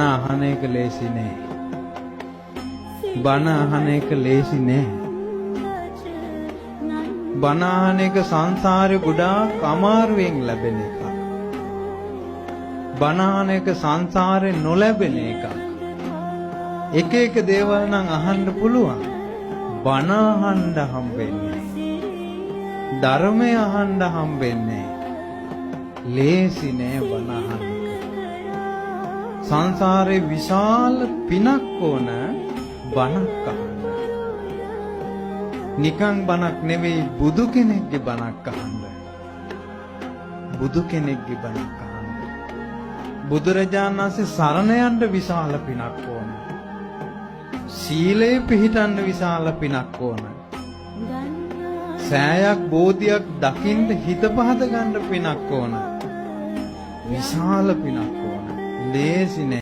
අහන එක ලේසි නෑ. බණ අහන එක ලේසි නෑ. බණ අහන එක සංසාරේ ගොඩාක් අමාරුවෙන් ලැබෙන එකක්. බණ අහන එක සංසාරේ නොලැබෙන එකක්. එක එක දේවල් නම් අහන්න පුළුවන්. බණ අහන්න හම්බෙන්නේ. ධර්මය අහන්න හම්බෙන්නේ. ලේසි නෑ බණ අහන්න. සංසාරේ විශාල පිනක් ඕන බණක් අහන්න. නිකං බණක් නෙවෙයි බුදු කෙනෙක්ගේ බණක් අහන්න. බුදු කෙනෙක්ගේ බණක් අහන්න. බුදුරජාණන් වහන්සේ සරණ යන්න විශාල පිනක් ඕන. සීලය පිහිටන්න විශාල පිනක් ඕන. සෑයක් බෝධියක් දකින්න හිත පහද ගන්න පිනක් ඕන. විශාල පිනක් ඕන. ලේසි නෑ.